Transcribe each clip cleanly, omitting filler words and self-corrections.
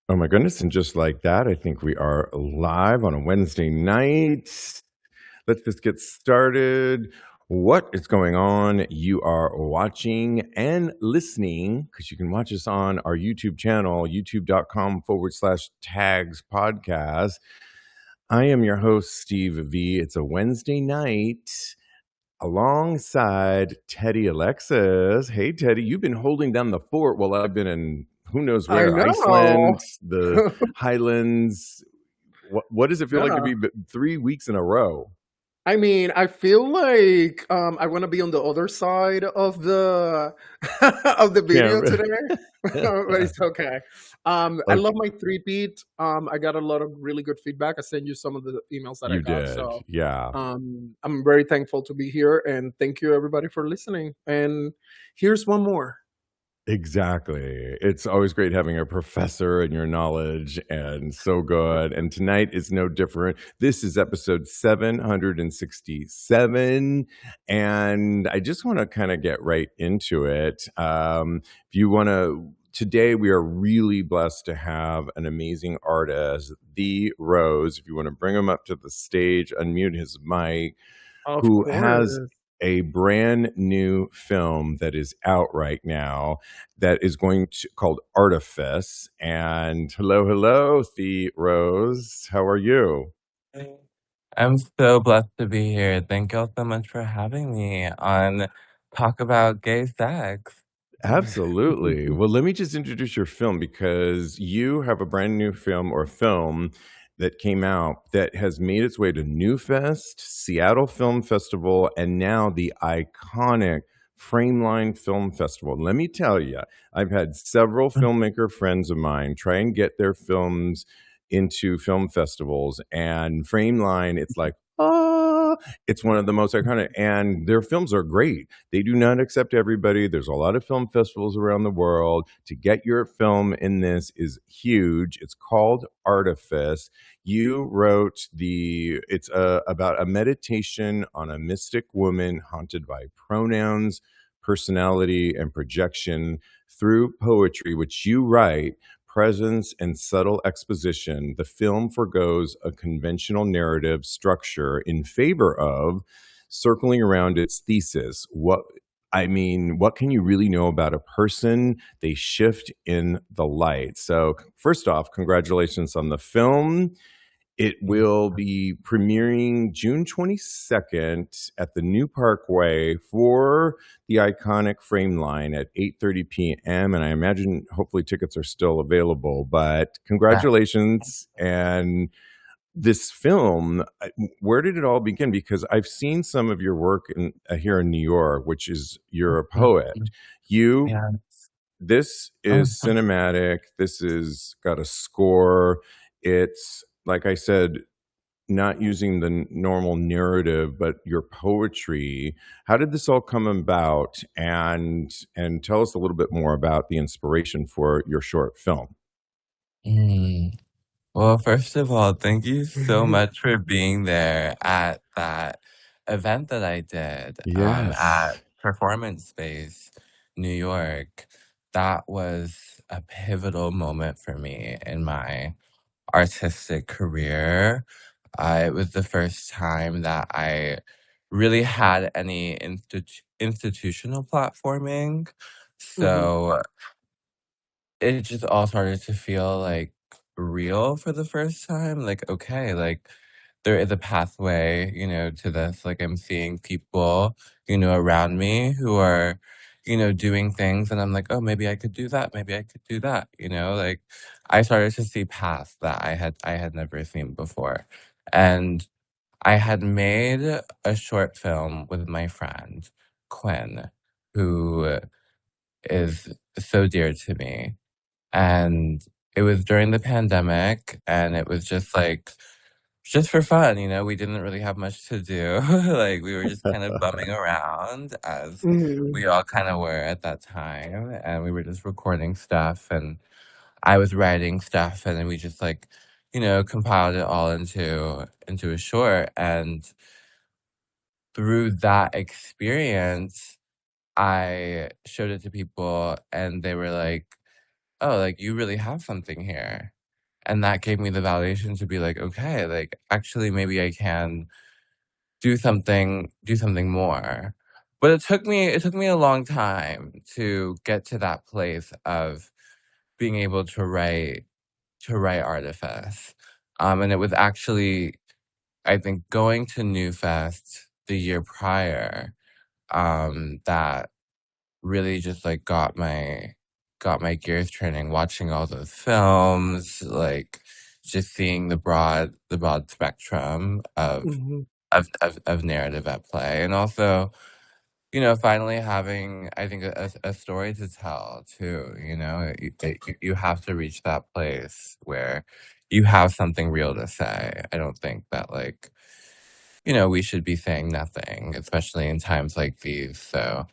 Oh my goodness, and just like that, I think we are live on a Wednesday night. Let's just get started. What is going on? You are watching and listening because you can watch us on our YouTube channel, youtube.com/tags podcast. I am your host, Steve V. It's a Wednesday night alongside Teddy Alexis. Hey, Teddy, you've been holding down the fort while I've been in who knows I where, know. Iceland, the Highlands. What does it feel like to Yeah. be 3 weeks in a row? I mean, I feel like I want to be on the other side of the of the video Can't. today, but it's okay. I Okay, love my three-peat. I got a lot of really good feedback. I sent you some of the emails that I you got, did. so Yeah. I'm very thankful to be here, and thank you everybody for listening. And here's one more. Exactly. It's always great having a professor and your knowledge, and so good. And tonight is no different. This is episode 767. And I just want to kind of get right into it. If you want to, today we are really blessed to have an amazing artist, The Rose. If you want to bring him up to the stage, unmute his mic, Of who has course. a brand new film that is out right now that is going to called Artifice. And hello, The Rose. How are you? Hey. I'm so blessed to be here. Thank y'all so much for having me on Talk About Gay Sex. Absolutely. Well, let me just introduce your film because you have a brand new film that came out that has made its way to Newfest, Seattle Film Festival, and now the iconic Frameline Film Festival. Let me tell you, I've had several filmmaker friends of mine try and get their films into film festivals, and Frameline, it's like, it's one of the most iconic, and their films are great. They do not accept everybody. There's a lot of film festivals around the world. To get your film in this is huge. It's called Artifice. You wrote it's about a meditation on a mystic woman haunted by pronouns, personality, and projection through poetry, which you write. Presence and subtle exposition, the film forgoes a conventional narrative structure in favor of circling around its thesis. What can you really know about a person? They shift in the light. So, first off, congratulations on the film. It will be premiering June 22nd at the New Parkway for the iconic Frameline at 8:30 p.m. And I imagine hopefully tickets are still available. But Yeah. congratulations. And this film, where did it all begin? Because I've seen some of your work here in New York, which is you're a poet. You Yeah. This Oh, is cinematic. This is got a score. It's like I said, not using the normal narrative, but your poetry. How did this all come about? And tell us a little bit more about the inspiration for your short film. mm. Well, first of all, thank you so much for being there at that event that I did at Yes. Performance Space, New York. That was a pivotal moment for me in my artistic career. It was the first time that I really had any institutional platforming. Mhm. So it just all started to feel like real for the first time. Like, okay, like there is a pathway, to this. Like, I'm seeing people, around me who are, doing things, and I'm like, oh, maybe I could do that. Maybe I could do that. Like I started to see paths that I had never seen before, and I had made a short film with my friend Quinn, who is so dear to me, and it was during the pandemic, and it was just for fun, we didn't really have much to do. Like, we were just kind of bumming around as Mhm. we all kind of were at that time, and we were just recording stuff, and I was writing stuff, and then we just compiled it all into a short. And through that experience, I showed it to people, and they were like, "Oh, like, you really have something here." and that gave me the validation to be like, "Okay, like, actually, maybe I can do something more." But it took me a long time to get to that place of being able to write Artifice. And it was actually, I think, going to New Fest the year prior, that really just, like, got my gears turning, watching all those films, like, just seeing the broad spectrum of Mhm. of of of narrative at play, and also, finally having, I think, a story to tell too, you have to reach that place where you have something real to say. I don't think that, like, we should be saying nothing, especially in times like these, so,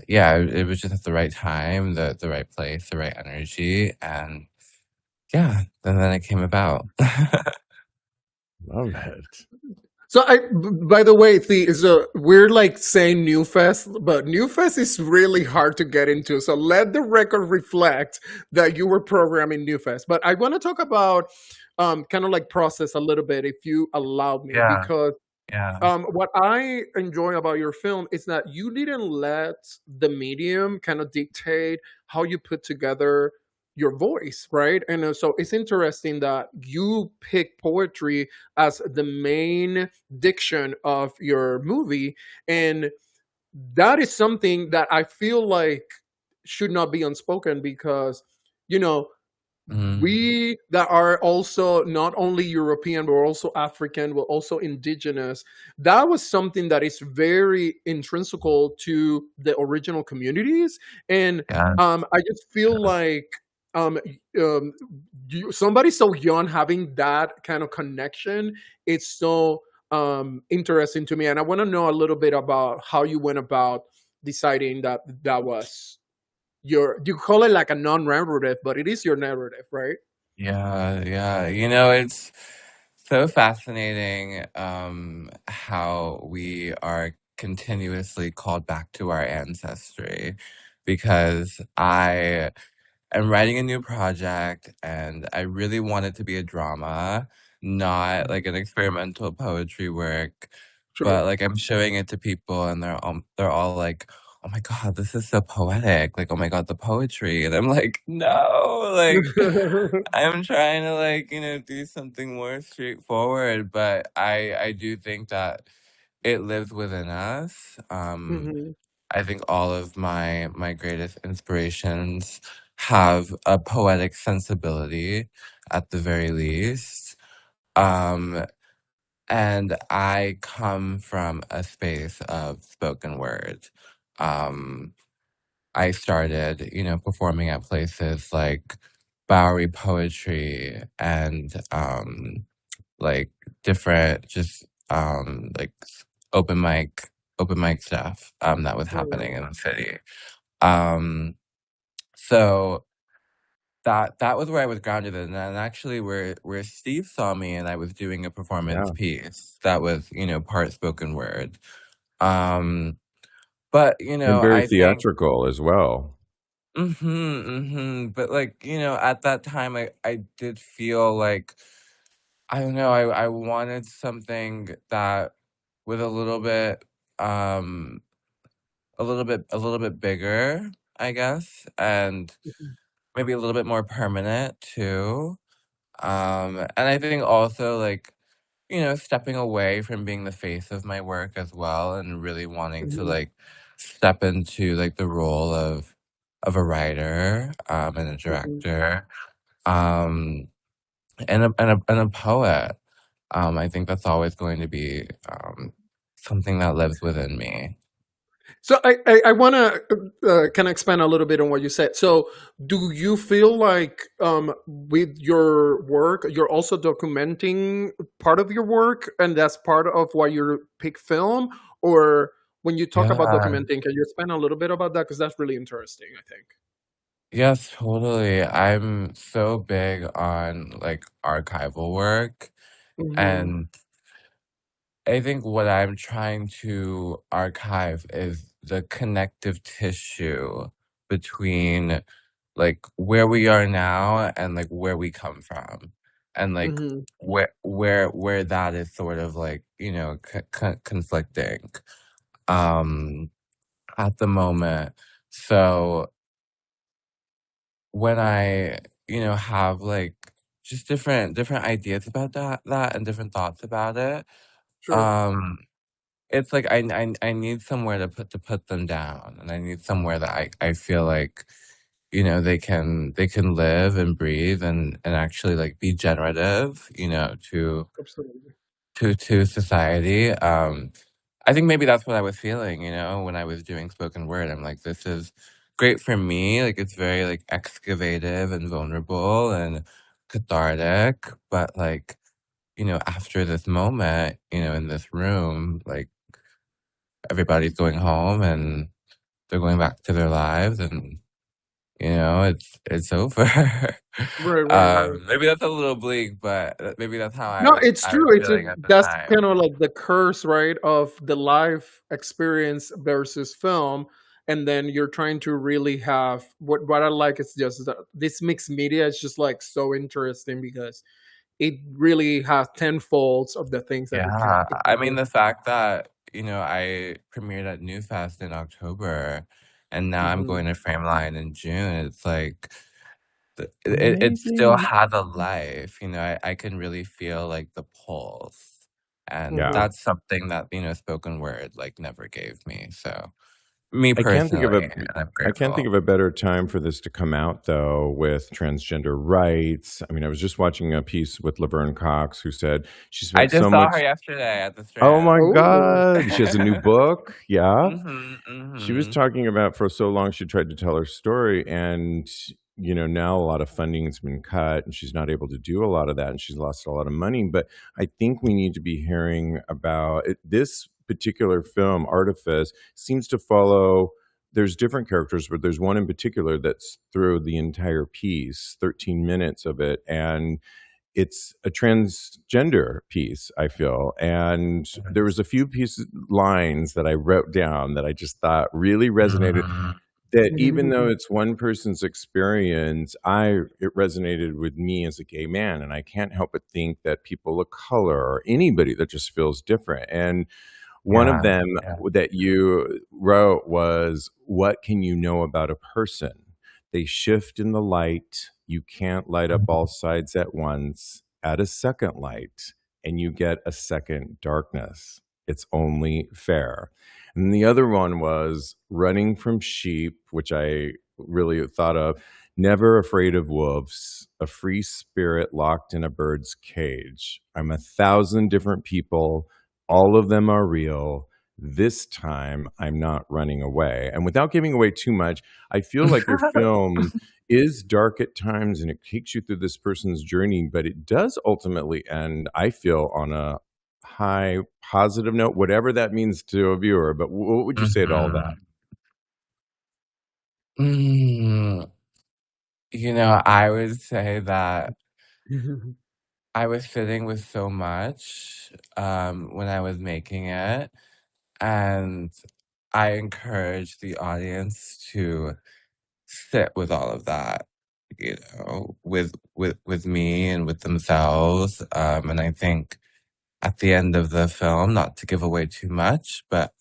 yeah, it was just at the right time, the right place, the right energy, and yeah, and then it came about. Love it. So by the way, so we're like saying New Fest, but New Fest is really hard to get into. So let the record reflect that you were programming New Fest. But I want to talk about kind of like process a little bit, if you allow me, Yeah, because yeah. what I enjoy about your film is that you didn't let the medium kind of dictate how you put together your voice, right? And so it's interesting that you pick poetry as the main diction of your movie. And that is something that I feel like should not be unspoken because, you know, Mhm. we that are also not only European but also African, but also indigenous, that was something that is very intrinsical to the original communities. And Yes, I just feel yes. like um, um, somebody so young having that kind of connection, it's so interesting to me. And I want to know a little bit about how you went about deciding that that was your, you call it like a non-narrative, but it is your narrative, right? Yeah, yeah. It's so fascinating, how we are continuously called back to our ancestry because I am writing a new project and I really want it to be a drama, not Mhm. like an experimental poetry work. Sure. But like I'm showing it to people and they're all like, "Oh my God, this is so poetic. Like, oh my God, the poetry." And I'm like, "No, like I'm trying to like, do something more straightforward, but I do think that it lives within us. Mhm, I think all of my greatest inspirations have a poetic sensibility at the very least. Um, and I come from a space of spoken word. Um, I started, performing at places like Bowery Poetry and like different just like open mic stuff that was happening mhm, in the city. Um so that was where I was grounded in, and actually where Steve saw me and I was doing a performance Yeah. piece that was, part spoken word. Um but And very I think theatrical as well. but like, at that time I did feel like I don't know, I wanted something that was um a little bit bigger, I guess, and mhm, maybe a little bit more permanent too. And I think also like, stepping away from being the face of my work as well and really wanting to mhm, like step into like the role of a writer, and a mhm. director, um, and a poet. I think that's always going to be something that lives within me. So I want to kind of expand a little bit on what you said. So do you feel like with your work, you're also documenting part of your work, and that's part of why you pick film? Or when you talk about Yeah. documenting, can you expand a little bit about that? Because that's really interesting, I think. Yes, totally. I'm so big on like archival work. Hmm. And I think what I'm trying to archive is the connective tissue between like, where we are now and, like, where we come from, and, like, Mhm. where that is sort of, like, you know, conflicting, um, at the moment. So, when I, you know, have, like, just different ideas about that and different thoughts about it, Sure. um, it's like I need somewhere to put them down, and I need somewhere that I feel like, you know, they can live and breathe and actually, like, be generative, you know, Absolutely. to society. I think maybe that's what I was feeling, you know, when I was doing spoken word. I'm like, this is great for me. Like, it's very, like, excavative and vulnerable and cathartic. But, like, you know, after this moment, you know, in this room, like, everybody's going home and they're going back to their lives and, you know, it's over. Right, right, right. Maybe that's a little bleak, but maybe that's how No, it's I was true. feeling at the That's time. kind of like the curse, right, of the live experience versus film. And then you're trying to really have what I like is just that this mixed media is just like so interesting because it really has tenfolds of the things that it Yeah, it I can mean, do. the fact that, you know, I premiered at New Fest in October, and now I'm Mhm, going to Frameline in June, it's like, it still Maybe. has a life, you know, I can really feel, like, the pulse, and Yeah. mhm. that's something that, you know, spoken word, like, never gave me, so me I can't think of personally, a and I'm I can't think grateful. of a better time for this to come out though with transgender rights. I mean, I was just watching a piece with Laverne Cox who said she I spent just so saw her much. yesterday at the Oh Strand. my Oh. god, she has a new book? Yeah? Mhm, She was mhm. talking about for so long she tried to tell her story and, now a lot of funding's been cut and she's not able to do a lot of that and she's lost a lot of money, but I think we need to be hearing about it. This particular film, Artifice, seems to follow there's different characters, but there's one in particular that's through the entire piece, 13 minutes of it, and it's a transgender piece, I feel, and there was a few pieces lines that I wrote down that I just thought really resonated, Mhm. that even though it's one person's experience, it resonated with me as a gay man, and I can't help but think that people of color or anybody that just feels different, and one of Yeah, them yeah. that you wrote was, "What can you know about a person? They shift in the light. You can't light up all sides at once. Add a second light, and you get a second darkness. It's only fair." And the other one was running from sheep, which I really thought of. Never afraid of wolves, a free spirit locked in a bird's cage. I'm 1,000 different people, all of them are real. This time, I'm not running away. And without giving away too much, I feel like your film is dark at times and it takes you through this person's journey, but it does ultimately end, I feel, on a high positive note, whatever that means to a viewer. But what would you say to all that? Mhm. Mm, you know, I would say that I was sitting with so much, when I was making it, and I encourage the audience to sit with all of that, you know, with me and with themselves, and I think at the end of the film, not to give away too much, but,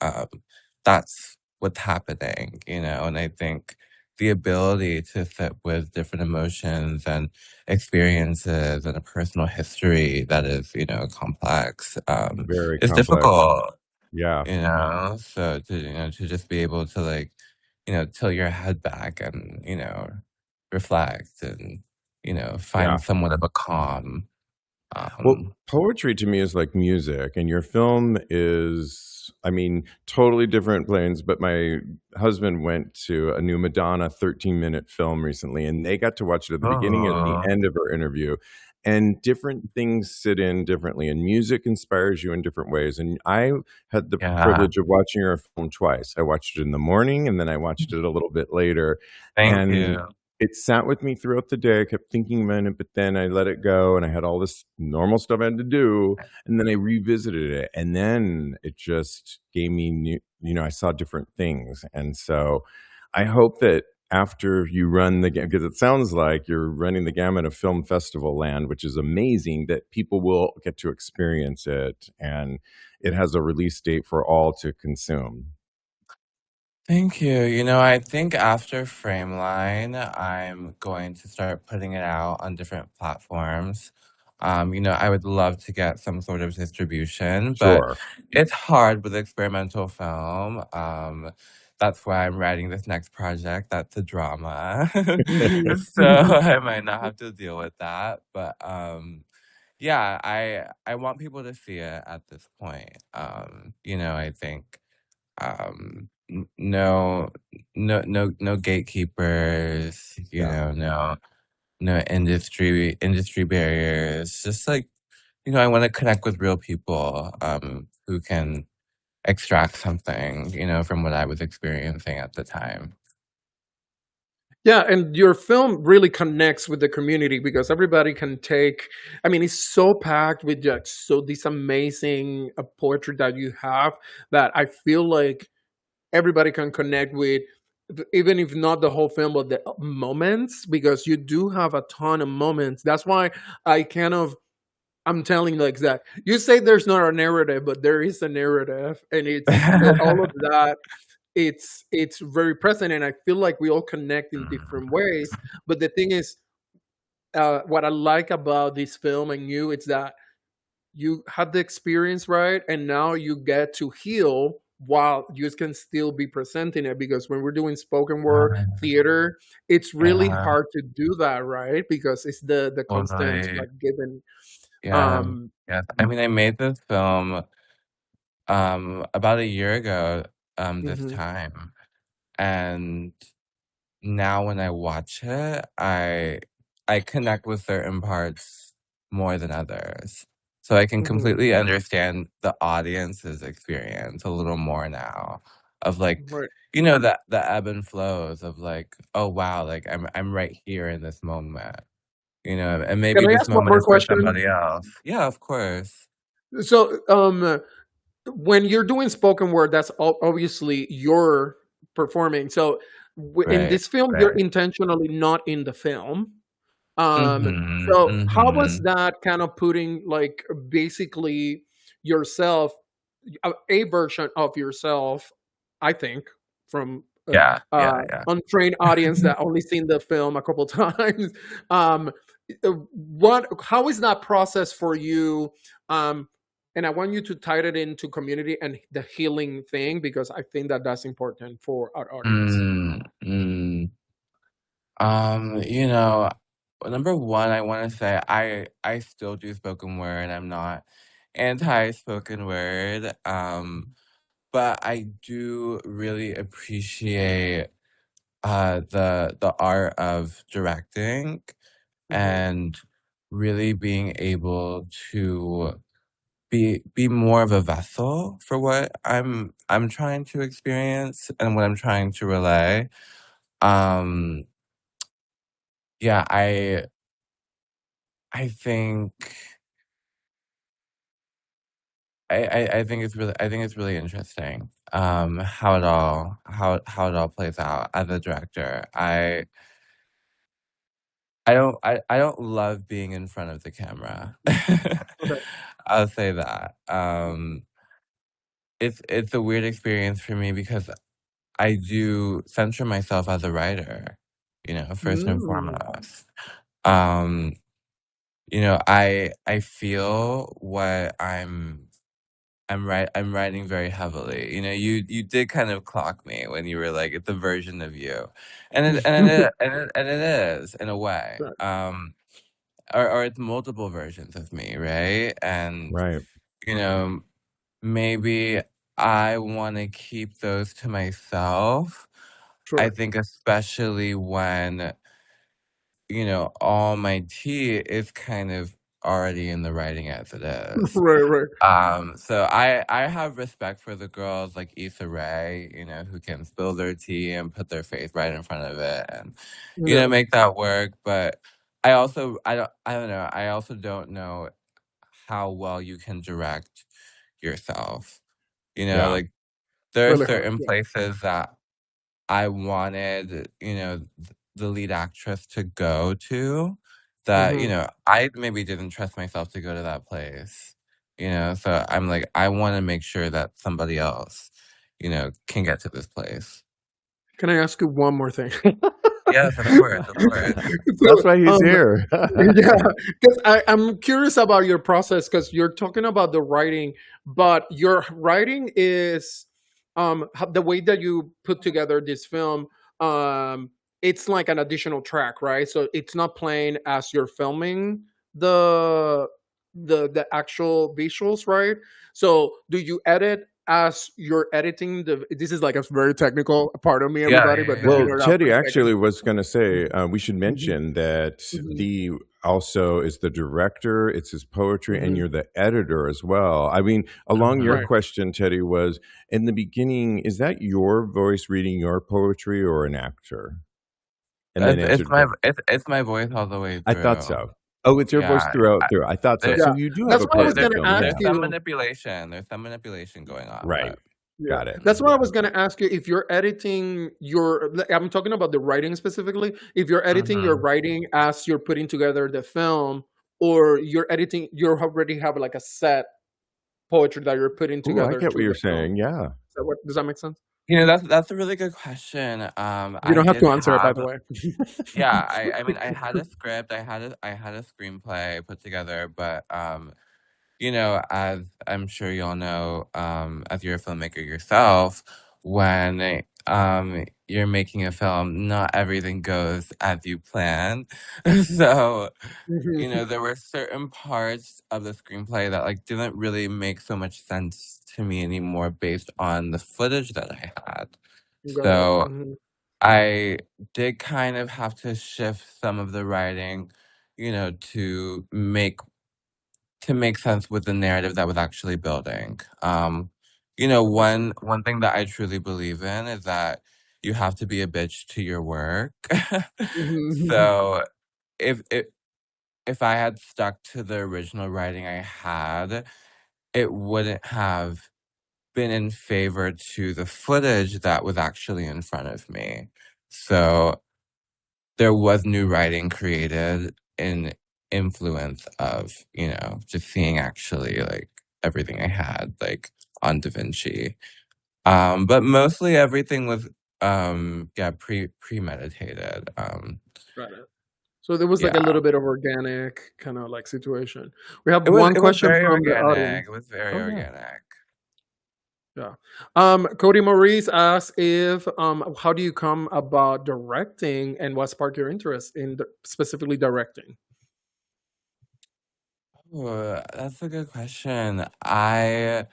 that's what's happening, you know, and I think the ability to sit with different emotions and experiences and a personal history that is, you know, complex, Very is complex. difficult, Yeah. you know? So to, you know, to just be able to, like, you know, tilt your head back and, you know, reflect and, you know, Yeah. find somewhat of a calm, Well, um poetry to me is like music, and your film is, I mean, totally different planes. But my husband went to a new Madonna 13-minute film recently, and they got to watch it at the beginning and at the Oh, end of our interview. And different things sit in differently, and music inspires you in different ways. And I had the yeah. privilege of watching your film twice. I watched it in the morning, and then I watched it a little bit later. Thank And you. it sat with me throughout the day. I kept thinking about it, but then I let it go and I had all this normal stuff I had to do. And then I revisited it. And then it just gave me new, I saw different things. And so I hope that after you run the game, because it sounds like you're running the gamut of film festival land, which is amazing that people will get to experience it, and it has a release date for all to consume. Thank you. You know, I think after Frameline, I'm going to start putting it out on different platforms. You know, I would love to get some sort of distribution, but Sure. it's hard with experimental film. That's why I'm writing this next project. That's a drama. So I might not have to deal with that. But yeah, I want people to see it at this point. You know, I think no gatekeepers, you Yeah. know, no industry barriers. Just like, you know, I want to connect with real people who can extract something, you know, from what I was experiencing at the time. Yeah, and your film really connects with the community because everybody can take. I mean, it's so packed with just so this amazing poetry that you have that I feel like everybody can connect with, even if not the whole film, but the moments, because you do have a ton of moments. That's why I kind of I'm telling like that. You say there's not a narrative, but there is a narrative, and it's all of that. It's very present, and I feel like we all connect in different ways. But the thing is, what I like about this film and you, it's that you had the experience, right, and now you get to heal while you can still be presenting it. Because when we're doing spoken word theater, it's really Yeah, hard to do that, right? Because it's the constant totally. like given. Yeah, Um, yeah. I mean, I made this film about a year ago this mhm, time, and now when I watch it, I connect with certain parts more than others. So I can mhm, completely understand the audience's experience a little more now of like, right. you know, the ebb and flows of like, oh wow, like I'm right here in this moment. You know, and maybe Can I this ask one moment more is for question? somebody else. Yeah, of course. So, when you're doing spoken word, that's obviously you're performing. So, in Right, this film, you're right. intentionally not in the film. Mhm, So how was mhm. that kind of putting like basically yourself, a version of yourself, I think, from Yeah, yeah, yeah. untrained audience that only seen the film a couple times. Um, what? How is that process for you? Um, and I want you to tie it into community and the healing thing because I think that that's important for our audience. Mm, mm. You know, number one, I want to say I still do spoken word. I'm not anti spoken word. But I do really appreciate the art of directing Hmm. and really being able to be more of a vessel for what I'm trying to experience and what I'm trying to relay. Um, yeah, I think I think it's really interesting, how it all plays out as a director. I don't love being in front of the camera. Okay. I'll say that. It's a weird experience for me because I do censor myself as a writer, you know, first and Mm, foremost. Um, you know, I feel what I'm writing very heavily. You know, you did kind of clock me when you were like, "It's a version of you." And it is in a way. right. Or it's multiple versions of me, right? And, Right. you know, maybe I wanna keep those to myself. I Sure. think especially when, you know, all my tea is kind of already in the writing as it is. Right. Right. So I have respect for the girls like Issa Rae, you know, who can spill their tea and put their face right in front of it and, you know, Yeah. make that work. But I don't know. I also don't know how well you can direct yourself. You know, Yeah. like there are Really hard. certain Yeah. places that I wanted, the lead actress to go to that, Mhm. I maybe didn't trust myself to go to that place, so I'm like, I wanna make sure that somebody else, can get to this place. Can I ask you one more thing? Yes, of course, of course. That's So, why he's here. yeah, 'cause I'm curious about your process because 'cause you're talking about the writing, but your writing is, ho the way that you put together this film, it's like an additional track, right? So it's not playing as you're filming the the actual visuals, right? So do you edit as you're editing the this is like a very technical part of me, Yeah, everybody, yeah, but just Well, hear it out for Teddy a second. actually was gonna say, we should Mhm, mention that mhm, the also is the director, it's his poetry, and mhm. you're the editor as well. I mean, along your mhm. Right. question, Teddy, was in the beginning, is that your voice reading your poetry or an actor? And then It's answered my back. it's my voice all the way I thought through. so. Oh, it's your voice Yeah, throughout I through. I thought so. there So Yeah, you do have that's a what I part there was in the there's gonna film, ask there's yeah. some you. manipulation, going on, Right. but Yeah, Got it. that's what I Yeah. was gonna ask you if you're editing your like, I'm talking about the writing specifically, if you're editing your mhm. writing as you're putting together the film, or you're editing you already have, like, a set poetry that you're putting Ooh, I together get to what you're the film. saying, yeah. Does that make sense? That's a really good question. You I don't have did to answer it, by have the way. yeah, I mean, I had a script, I had a screenplay put together, but, as I'm sure you all know, as you're a filmmaker yourself, when, you're making a film, not everything goes as you plan. So, Mhm. there were certain parts of the screenplay that, like, didn't really make so much sense to me anymore based on the footage that I had. Got it. So, Mhm. I did kind of have to shift some of the writing, to make sense with the narrative that was actually building. Okay. One thing that I truly believe in is that you have to be a bitch to your work. Mhm. So if if I had stuck to the original writing I had, it wouldn't have been in favor to the footage that was actually in front of me. So there was new writing created in influence of, just seeing actually, like, everything I had, like, on DaVinci. But mostly everything was, yeah, premeditated, Got it. So there was, like, a yeah. little bit of organic kinda, like, situation. We have It was one it was question very from the organic, audience. it was very Oh, yeah. organic. Yeah. Cody Maurice asks if how do you come about directing and what sparked your interest in specifically directing? Ooh, that's a good question. I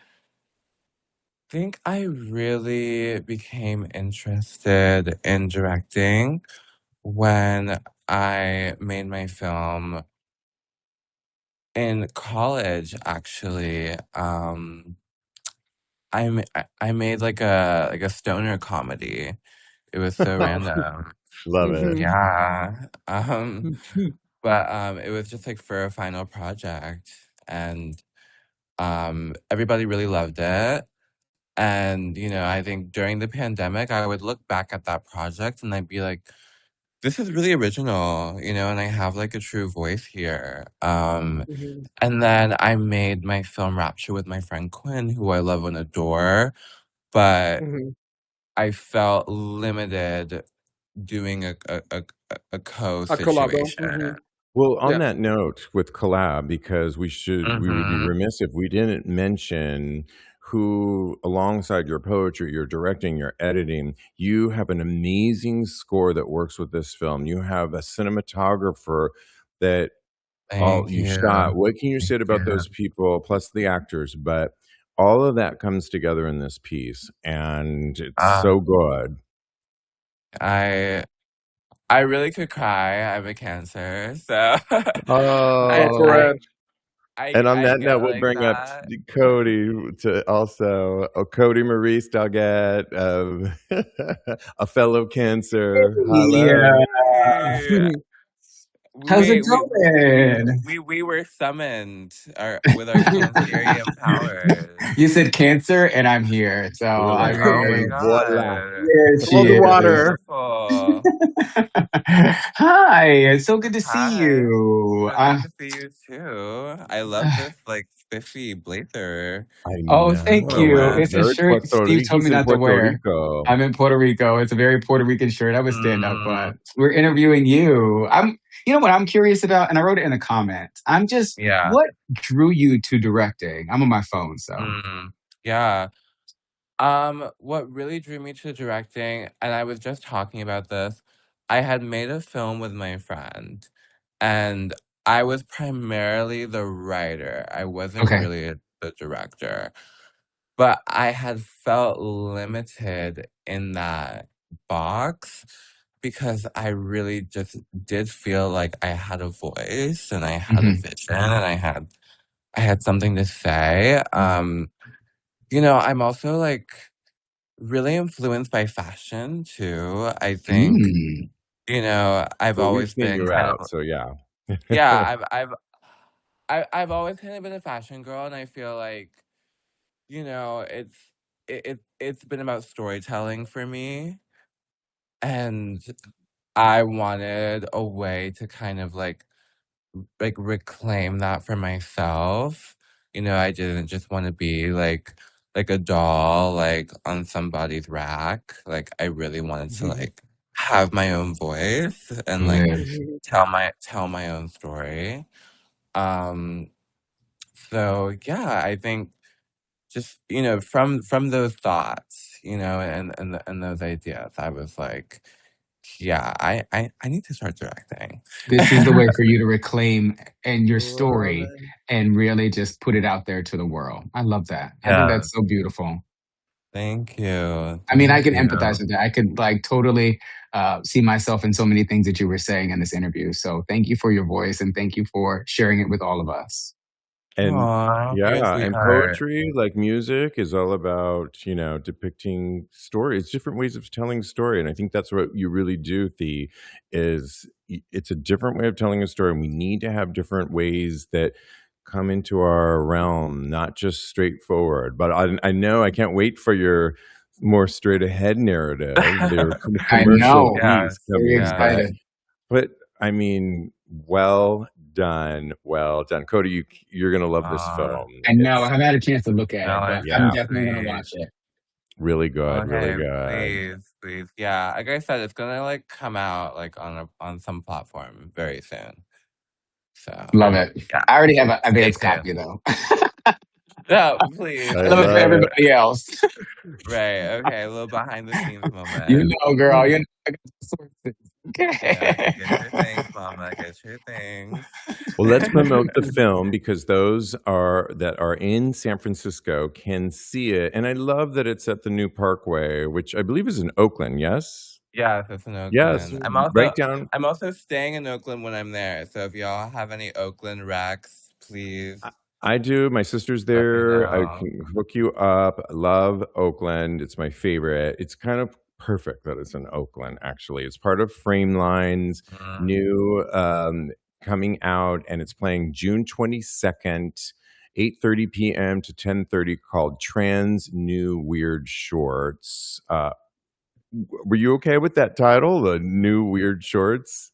think I really became interested in directing when I made my film in college, actually. I made like a stoner comedy. It was so Wow. random. Love it. Mhm. Yeah. Mhm. But it was just like for a final project, and everybody really loved it. And I think during the pandemic, I would look back at that project and I'd be like, this is really original, and I have like a true voice here. Mhm. And then I made my film Rapture with my friend Quinn, who I love and adore, but Mhm. I felt limited doing a A collabo. Mhm. co-situation. Well, on Yeah. that note with collab, because we would be Mhm. remiss if we didn't mention who, alongside your poetry, your directing, your editing, you have an amazing score that works with this film. You have a cinematographer that all Thank you you. shot. What can you Thank say about you. those people, plus the actors? But all of that comes together in this piece, and it's Uh, so good. I I really could cry. I have a cancer, so Go I for Oh. I it. I And on I that get note, we'll like bring up that. Cody to also Cody Maurice Doggett, a fellow Cancer. Yeah. Hello. Hey. How's it we we going? we were summoned with our Cancerian powers. You said cancer, and I'm here. So We're like, I'm Oh my here. and voila. god. There Flow she the is. water. Beautiful. Hi, it's so good to see Hi. you. So good to see you too. I love this like spiffy blazer I Oh, that thank you're you. know. It's a wearing. Very shirt Puerto Steve Rico. told He's me in not to Puerto wear. Rico. I'm in Puerto Rico. It's a very Puerto Rican shirt. I would stand up, Mm, but we're interviewing you. You know what I'm curious about, and I wrote it in the comments. yeah. What drew you to directing? I'm on my phone, so. Mm, yeah. What really drew me to directing, and I was just talking about this, I had made a film with my friend, and I was primarily the writer. I wasn't Okay. really the director. But I had felt limited in that box because I really just did feel like I had a voice and I had a Hmm. vision and I had something to say. I'm also like really influenced by fashion too. I think, Mm. I've Well, we've always seen been you kind out, of so yeah. yeah, I've always kind of been a fashion girl and I feel like, it's been about storytelling for me. And I wanted a way to kind of like reclaim that for myself. I didn't just want to be like a doll like on somebody's rack. Like I really wanted to like have my own voice and like Good. tell my own story. Um so I think just from those thoughts, and those ideas, I was like, yeah, I need to start directing. This is the way for you to reclaim and your Love story it. and really just put it out there to the world. I love that. I think Yeah. that's so beautiful. Thank you. I mean, I Thank can you. empathize with that. I could like totally see myself in so many things that you were saying in this interview. So thank you for your voice and thank you for sharing it with all of us. And Aw, you're a yeah, and sweetheart. poetry, like music, is all about, depicting stories, different ways of telling story. And I think that's what you really do, is it's a different way of telling a story. And we need to have different ways that come into our realm, not just straightforward. But I know I can't wait for your more straight ahead narrative, their I commercial know. piece Yes, Very coming. yes. excited. But I mean, well done, well done, Cody. You're gonna love this Aw, film. I know. I It's haven't had a chance to look at no, it, but it's so I'm yeah, definitely going to sweet. watch it. really good, really Okay, good. please, please. Yeah, like I said, it's gonna like come out like on some platform very soon. So Love it. yeah, I already have an stay advance tuned. copy though. No, please. I I love it for love it. everybody else. Right. Okay. A little behind the scenes You moment. know, girl. You know, I got the sources. Yeah. Okay. Get your things, mama. Get your things. Well, let's promote the film because those that are in San Francisco can see it, and I love that it's at the new Parkway, which I believe is in Oakland. Yes, Yes, it's in yes, Oakland. right down. I'm also staying in Oakland when I'm there. So if y'all have any Oakland racks, please I do. My sister's let me there. I know. can hook you up. I love Oakland. It's my favorite. It's kind of perfect that it's in Oakland, actually. It's part of Frameline's Mm. new coming out, and it's playing June 22nd, 8:30 p.m. to 10:30, called Trans New Weird Shorts. Were you okay with that title, the New Weird Shorts?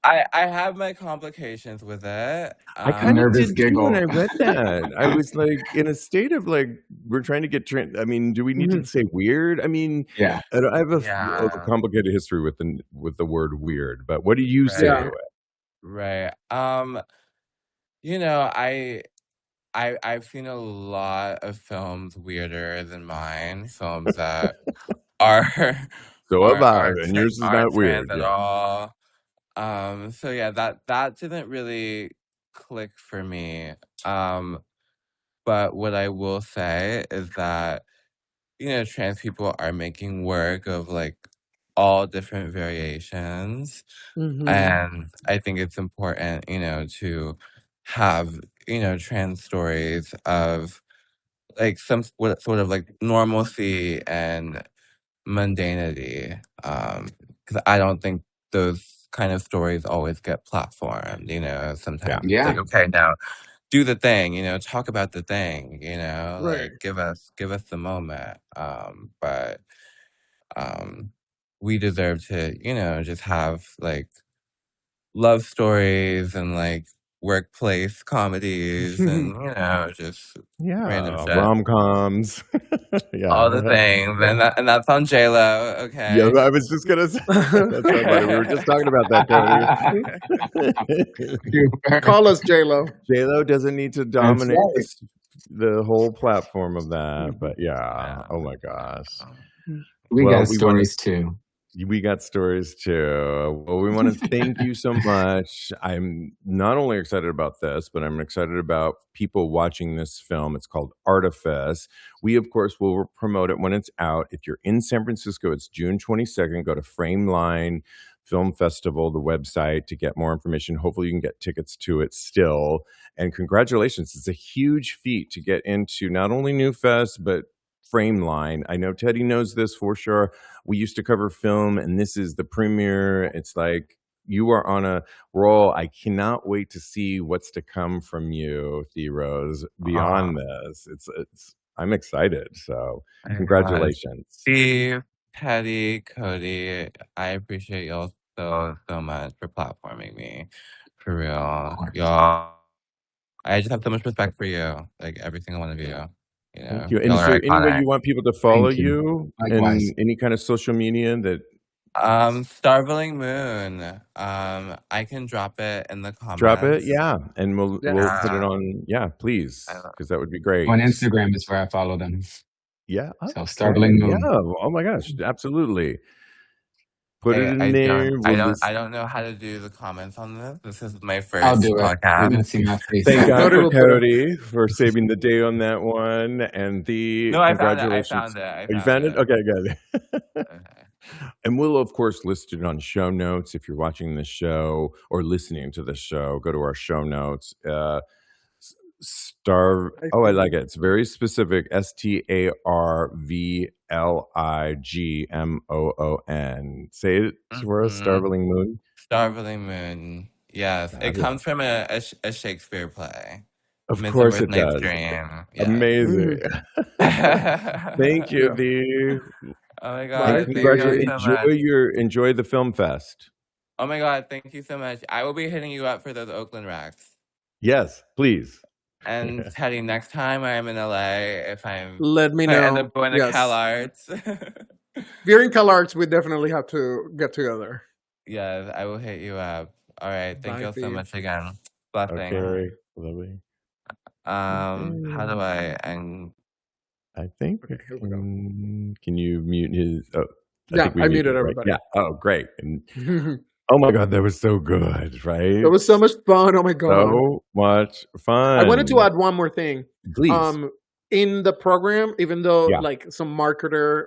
I have my complications with it. I A kinda nervous did too when I giggle. read that. I was, like, in a state of, like, we're trying to get I mean, do we need to say weird? I mean, Yeah. I have a Yeah. complicated history with the word weird, but what do you say Right. to Yeah. it? Right. You know, I've seen a lot of films weirder than mine, films that are So have are I, are and tra yours is aren't not trans weird, at yeah. all. So yeah, that didn't really click for me. Um, but what I will say is that, trans people are making work of like all different variations. Mhm. And I think it's important, to have, trans stories of like some sort of like normalcy and mundanity. Because I don't think those kind of stories always get platformed, you know? Sometimes it's Yeah. like, okay, now do the thing, you know, talk about the thing, you know, Right. like give us the moment. But we deserve to, you know, just have like love stories and like workplace comedies and, you know, just random Yeah, shit. rom-coms. All the Yeah. things. And that's on J-Lo, Yeah, okay? I was just gonna say that's so funny. We were just talking about that, Cody. Call us J-Lo. J-Lo doesn't need to That's dominate right. the whole platform of that, but yeah. Yeah. Oh my gosh. We Well, got we wanna stories too. We got stories too. Well, we want to thank you so much. I'm not only excited about this, but I'm excited about people watching this film. It's called Artifice. We, of course, will promote it when it's out. If you're in San Francisco, it's June 22nd. Go to Frameline Film Festival, the website, to get more information. Hopefully, you can get tickets to it still. And congratulations. It's a huge feat to get into not only New Fest, but Frameline. I know Teddy knows this for sure. We used to cover film, and this is the premiere. It's like you are on a roll. I cannot wait to see what's to come from you, Theros, beyond this. I'm excited. So I realize congratulations. Steve, Patty, Cody, I appreciate y'all so much for platforming me. For real. course. Y'all, I just have so much respect for you. Like every single one of you. You know, Thank you. And y'all is are there any way iconic. you want people to follow Thank you. you Likewise. in any kind of social media that Starveling Moon. I can drop it in the drop it? comments. Yeah. And we'll put it Yeah. on. Yeah, please. I love Because that would be great. On Instagram is where I follow them. Yeah. So Okay. Starveling Yeah. Moon. Oh my gosh. Absolutely. Put it in there. I don't know how to do the comments on this. This is my I'll first do it. You're podcast. gonna see my face. Thank God Cody for will put it. Cody for saving the day on that one. And the No, I found it. congratulations. Oh, you found it? Okay, good. Okay. And we'll, of course, list it on show notes. If you're watching the show or listening to the show, go to our show notes. I like it. It's very specific. StarVligmoon. Say it for us, Starveling Moon. Starveling Moon. Yes, it comes from a Shakespeare play. Of course it Night's does. Dream. Yes. Amazing. Thank you, Yeah. Dee. Oh my And God! Thank you congratulations. so much. Enjoy the film fest. Oh my God! Thank you so much. I will be hitting you up for those Oakland racks. Yes, please. And Teddy, next time I'm in LA, Let me if I end know. up going to Yes. Cal Arts. If you're in Cal Arts, we definitely have to get together. Yes, I will hit you up. All right. Thank Bye, you all so Steve. much again. Blessings. Okay, lovely. How do I end? I think. Okay, here we go. Can you mute his? Oh, Yeah, think we I muted right? everybody. Yeah. Oh, great. And oh my God, that was so good, right? It was so much fun. Oh my God. So much fun. I wanted to add one more thing. Please. In the program, even though Yeah. like some marketer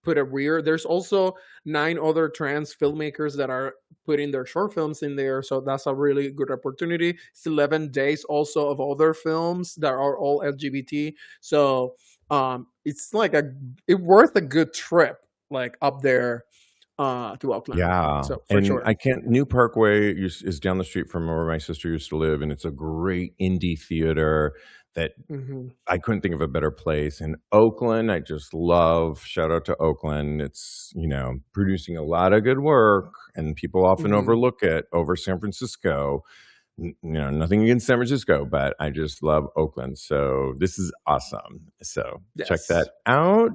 put a rear, there's also 9 other trans filmmakers that are putting their short films in there. So that's a really good opportunity. It's 11 days also of other films that are all LGBT. So it's like it's worth a good trip, like up there to Oakland. Yeah. So for And sure. New Parkway is down the street from where my sister used to live, and it's a great indie theater that I couldn't think of a better place. In Oakland, I just love, shout out to Oakland. It's, producing a lot of good work, and people often overlook it over San Francisco. Nothing against San Francisco, but I just love Oakland. So this is awesome. So check that out.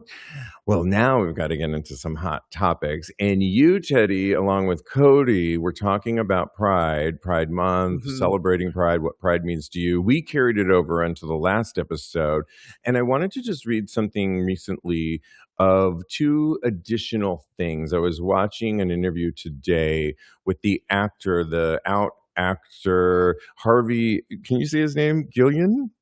Well, now we've got to get into some hot topics. And you, Teddy, along with Cody, we're talking about Pride Month, celebrating Pride, what Pride means to you. We carried it over into the last episode. And I wanted to just read something recently of 2 additional things. I was watching an interview today with the actor, actor Harvey, can you say his name? Guillen?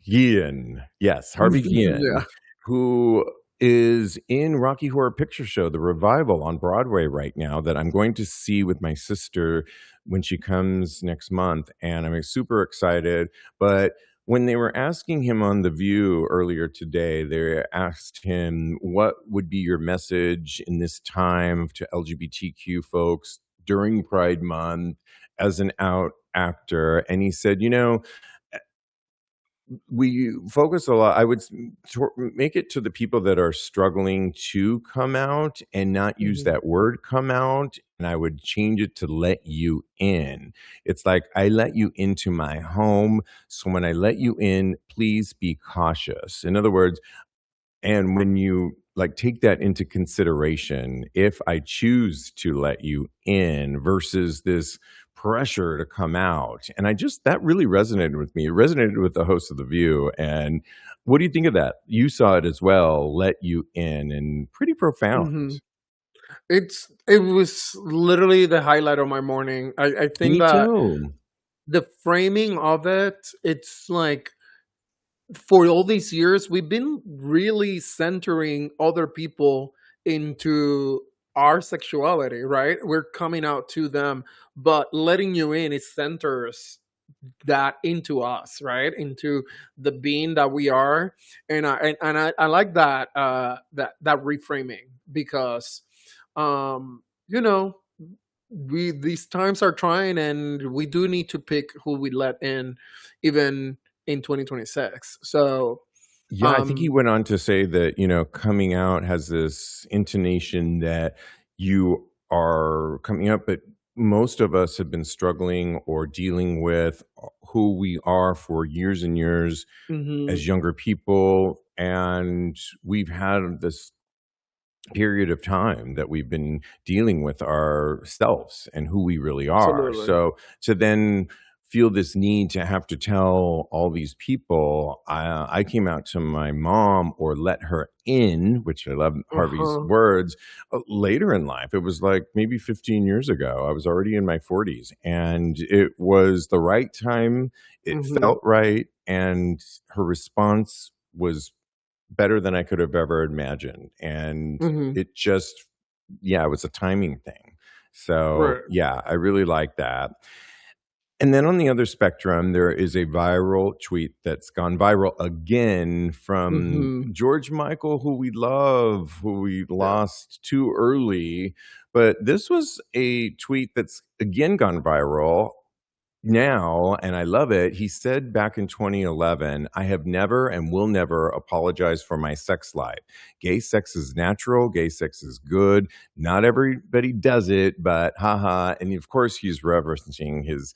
Guillen. Yes, Harvey Guillen, Yeah. who is in Rocky Horror Picture Show, the revival on Broadway right now, that I'm going to see with my sister when she comes next month. And I'm super excited. But when they were asking him on The View earlier today, they asked him, what would be your message in this time to LGBTQ folks during Pride Month as an out actor? And he said, we focus a lot. I would make it to the people that are struggling to come out and not use Mhm. that word come out. And I would change it to let you in. It's like, I let you into my home. So when I let you in, please be cautious. In other words, and when you like take that into consideration, if I choose to let you in versus this pressure to come out. And that really resonated with me. It resonated with the host of The View. And what do you think of that? You saw it as well, let you in, and pretty profound. Mhm. It was literally the highlight of my morning. I think Me that too. the framing of it, it's like for all these years we've been really centering other people into our sexuality, right? We're coming out to them, but letting you in, it centers that into us, right? Into the being that we are. And I like that that reframing, because you know we these times are trying, and we do need to pick who we let in, even in 2026. So Yeah, I think he um went on to say that, coming out has this intonation that you are coming up, but most of us have been struggling or dealing with who we are for years and years mhm, as younger people. And we've had this period of time that we've been dealing with ourselves and who we really are. absolutely. So to then feel this need to have to tell all these people, I came out to my mom or let her in, which I love Harvey's Uh-huh. words, later in life. It was like maybe 15 years ago. I was already in my 40s, and it was the right time. It Mhm. felt right. And her response was better than I could have ever imagined. And Mhm. it just, yeah, it was a timing thing. So, Right. yeah, I really like that. And then on the other spectrum, there is a viral tweet that's gone viral again from Mhm. George Michael, who we love, who we Yeah. lost too early. But this was a tweet that's again gone viral now, and I love it. He said back in 2011, I have never and will never apologize for my sex life. Gay sex is natural, gay sex is good. Not everybody does it, but haha. And of course, he's referencing his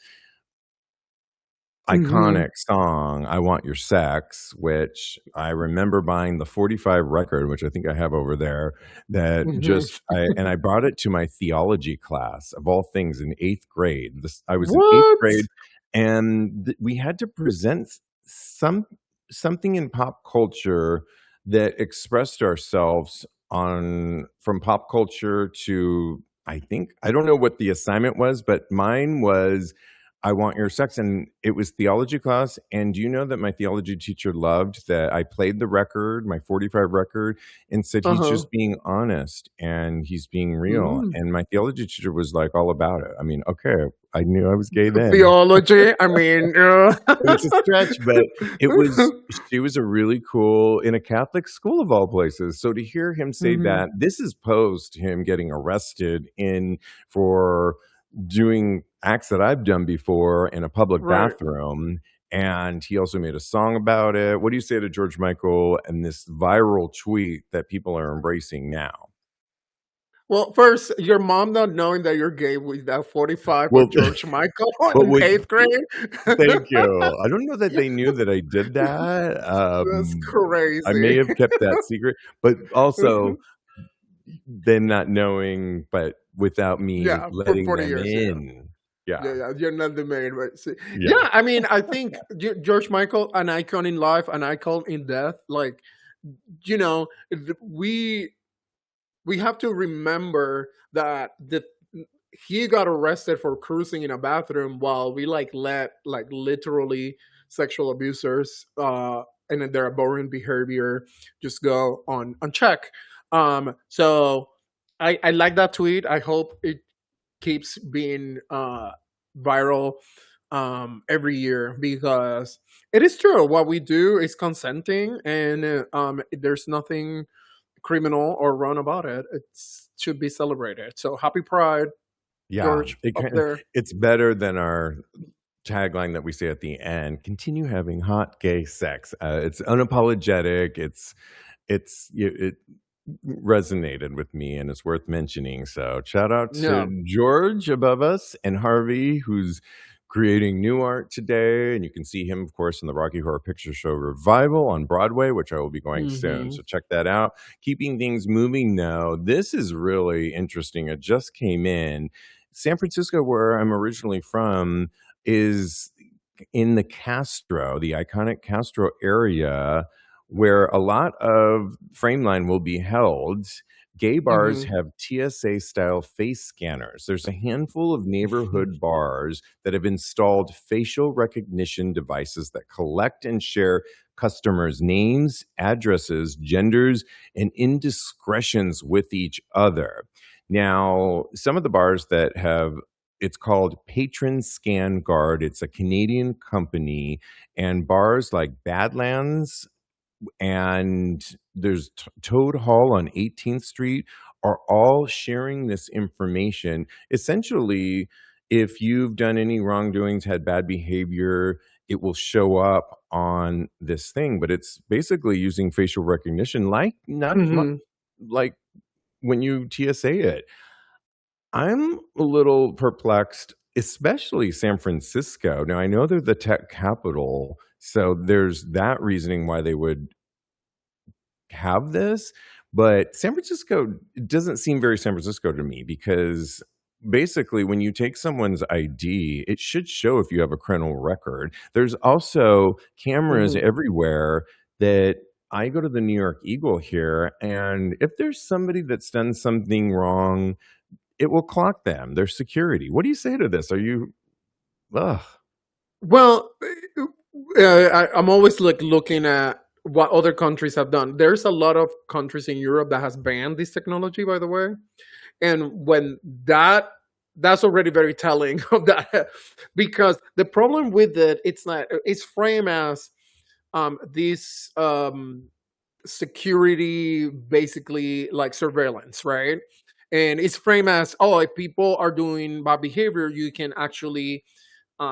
Mhm. iconic song, I Want Your Sex, which I remember buying the 45 record, which I think I have over there, that Mhm. just I brought it to my theology class of all things in 8th grade. I was in 8th What? grade, and we had to present something in pop culture that expressed ourselves on from pop culture to, I don't know what the assignment was, but mine was I Want Your Sex, and it was theology class. And do you know that my theology teacher loved that I played the record, my 45 record, and said he's Uh-huh. just being honest and he's being real. Mm. And my theology teacher was like all about it. I mean, okay, I knew I was gay then. Theology, I mean, It was a stretch, but she was a really cool in a Catholic school of all places. So to hear him say Mhm. that, this is post him getting arrested in for doing acts that I've done before in a public Right. bathroom. And he also made a song about it. What do you say to George Michael and this viral tweet that people are embracing now? Well, first, your mom not knowing that you're gay with that 45 Well, with George Michael but in would 8th grade. thank you. I don't know that they knew that I did that. That's I may crazy. have kept that secret, but also them not knowing, but without me Yeah, for letting 40 them years, yeah. in. Yeah, Yeah, you're not the main, but see, yeah. yeah, I mean, I think George Michael, an icon in life, an icon in death. Like, we have to remember that he got arrested for cruising in a bathroom while we like let like literally sexual abusers and then their abhorrent behavior just go on unchecked. So I like that tweet. I hope it keeps being viral. every year, because it is true what we do is consenting, and there's nothing criminal or wrong about it. It should be celebrated. So happy Pride, Yeah, George, up there. it's better than our tagline that we say at the end, "Continue having hot gay sex." It's unapologetic, it resonated with me, and it's worth mentioning, so shout out Yeah. to George above us and Harvey, who's creating new art today, and you can see him, of course, in the Rocky Horror Picture Show Revival on Broadway, which I will be going soon, Hmm. so check that out. Keeping things moving now, this is really interesting, it just came in. San Francisco, where I'm originally from, is in the Castro, the iconic Castro area, where a lot of Frameline will be held. Gay bars Hmm. have TSA style face scanners. There's a handful of neighborhood bars that have installed facial recognition devices that collect and share customers' names, addresses, genders, and indiscretions with each other. Now, some of the bars that have it's called Patron Scan Guard. It's a Canadian company, and bars like Badlands and there's Toad Hall on 18th Street are all sharing this information. Essentially, if you've done any wrongdoings, had bad behavior, it will show up on this thing. But it's basically using facial recognition, like not Hmm. like when you TSA it. I'm a little perplexed, especially San Francisco. Now I know they're the tech capital, so there's that reasoning why they would have this, but San Francisco doesn't seem very San Francisco to me because basically when you take someone's ID, it should show if you have a criminal record. There's also cameras Hmm. everywhere that I go to the New York Eagle here, and if there's somebody that's done something wrong, it will clock them, their security. What do you say to this? Are you, ugh. Well, I'm always like looking at what other countries have done. There's a lot of countries in Europe that has banned this technology, by the way, and when that's already very telling of that, because the problem with it, it's not, it's framed as this security, basically like surveillance, right? And it's framed as, oh, if people are doing bad behavior, you can actually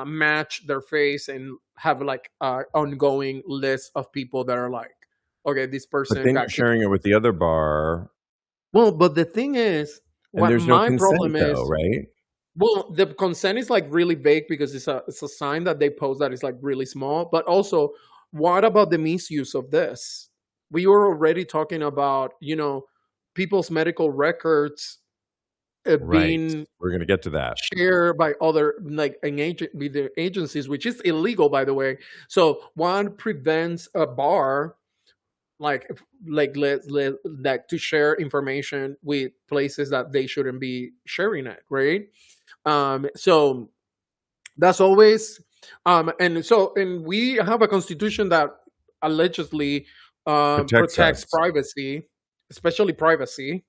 match their face and have like ongoing list of people that are like, okay, this But person then you're got kicked. sharing it with the other bar, Well, but the thing is, and what there's no my consent problem though, is, right? well, the consent is like really vague because it's a sign that they post that is like really small. But also, what about the misuse of this? We were already talking about, people's medical records Right. being We're gonna get to that. shared by other, like an agent with the agencies, which is illegal, by the way. So one prevents a bar like to share information with places that they shouldn't be sharing it, right? So that's always and we have a constitution that allegedly Protects protects us. privacy, especially privacy.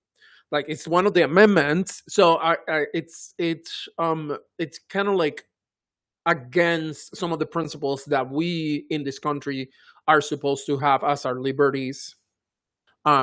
Like it's one of the amendments. So it's kind of like against some of the principles that we in this country are supposed to have as our liberties.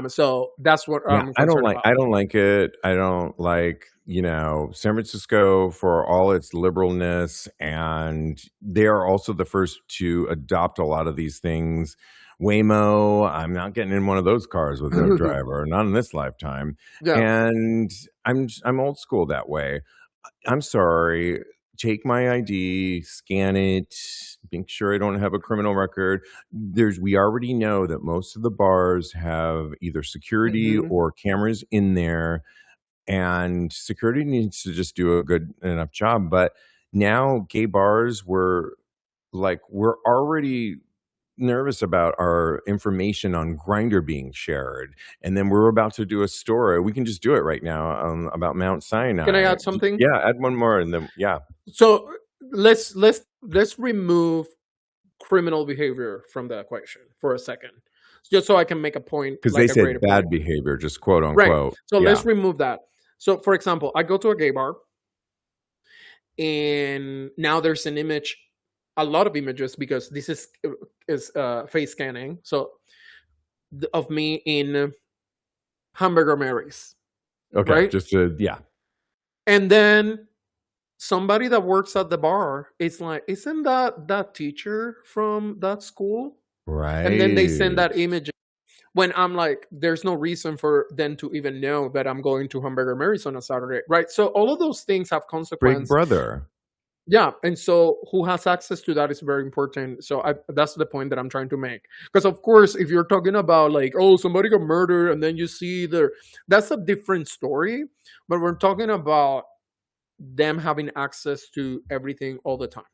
So that's what Yeah, I'm concerned about. I don't like it. I don't like, San Francisco for all its liberalness, and they are also the first to adopt a lot of these things. Waymo, I'm not getting in one of those cars with no driver, not in this lifetime. Yeah. And I'm old school that way. I'm sorry. Take my ID, scan it, make sure I don't have a criminal record. We already know that most of the bars have either security Hmm. or cameras in there, and security needs to just do a good enough job. But now gay bars we're already nervous about our information on Grinder being shared, and then we're about to do a story. We can just do it right now about Mount Can I Sinai. add something? Yeah, add one more, and then yeah, So let's remove criminal behavior from the equation for a second, just so I can make a point, because they like a said greater bad point. behavior, just quote Right. unquote. So Yeah, let's remove that. So, for example, I go to a gay bar and now there's an image, a lot of images, because this is face scanning. So of me in Hamburger Mary's, Okay, right? just to yeah. And then somebody that works at the bar is like, isn't that teacher from that school? And then they send Right. that image when I'm like, there's no reason for them to even know that I'm going to Hamburger Mary's on a Saturday, right? So all of those things have Big consequence. brother. Yeah, and so who has access to that is very important. So that's the point that I'm trying to make. Because of course, if you're talking about like, oh, somebody got murdered, and then you see that's a different story. But we're talking about them having access to everything all the time.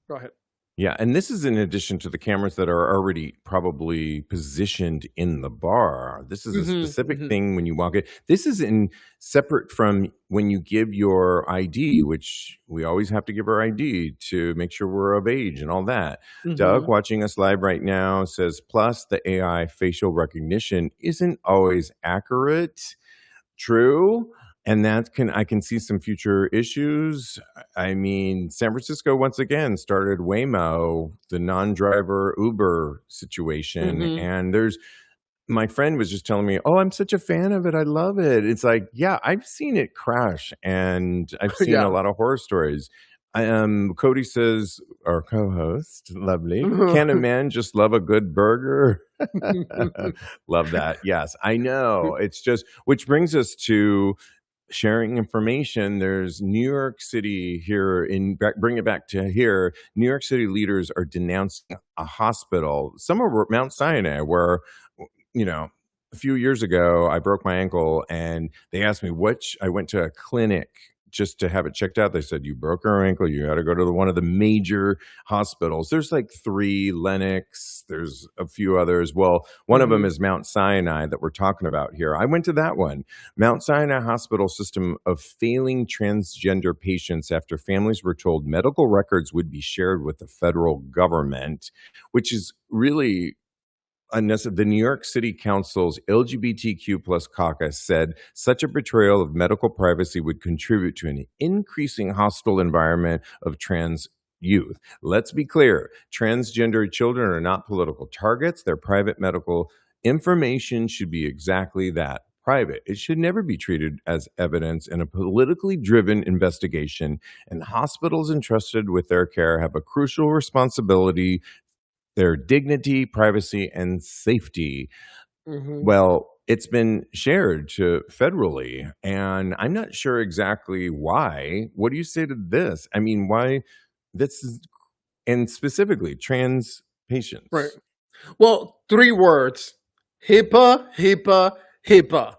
Go ahead. Yeah, and this is in addition to the cameras that are already probably positioned in the bar. This is a specific thing when you walk in. This is in separate from when you give your ID, which we always have to give our ID to make sure we're of age and all that. Doug, watching us live right now, says, plus the AI facial recognition isn't always accurate. True. And I can see some future issues. I mean, San Francisco once again started Waymo, the non-driver Uber situation. And my friend was just telling me, oh, I'm such a fan of it. I love it. It's like, yeah, I've seen it crash, and I've seen a lot of horror stories. Cody says, our co-host, lovely. Can a man just love a good burger? Love that. Yes, I know. It's just, which brings us to sharing information. There's New York City here bring it back to here. New York City leaders are denouncing a hospital, some of Mount Sinai, where, a few years ago, I broke my ankle, and they asked me I went to a clinic just to have it checked out. They said, you broke your ankle, you got to go to one of the major hospitals. There's like 3, Lenox, there's a few others. Well, one of them is Mount Sinai that we're talking about here. I went to that one. Mount Sinai Hospital system of failing transgender patients after families were told medical records would be shared with the federal government, which is really the New York City Council's LGBTQ plus caucus said such a betrayal of medical privacy would contribute to an increasing hostile environment of trans youth. Let's be clear. Transgender children are not political targets. Their private medical information should be exactly that, private. It should never be treated as evidence in a politically driven investigation, and hospitals entrusted with their care have a crucial responsibility, their dignity, privacy, and safety. Well, it's been shared to federally, and I'm not sure exactly why. What do you say to this? I mean, why this is, and specifically trans patients? Right. Well, 3 words: HIPAA, HIPAA, HIPAA.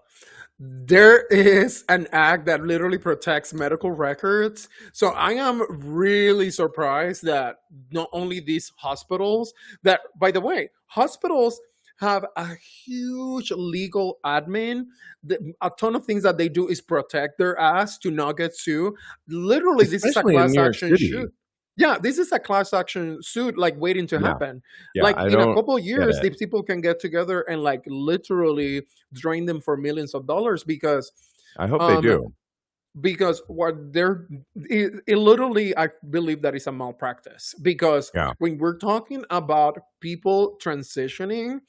There is an act that literally protects medical records. So I am really surprised that not only these hospitals, that, by the way, hospitals have a huge legal admin. A ton of things that they do is protect their ass to not get sued. Literally, this is a Especially in class New York action City. suit. Yeah, this is a class action suit, like waiting to happen. Yeah, Like I in a don't couple of get years, it. these people can get together and like literally drain them for millions of dollars because I hope they do. because what it literally, I believe that is a malpractice, because Yeah. when we're talking about people transitioning,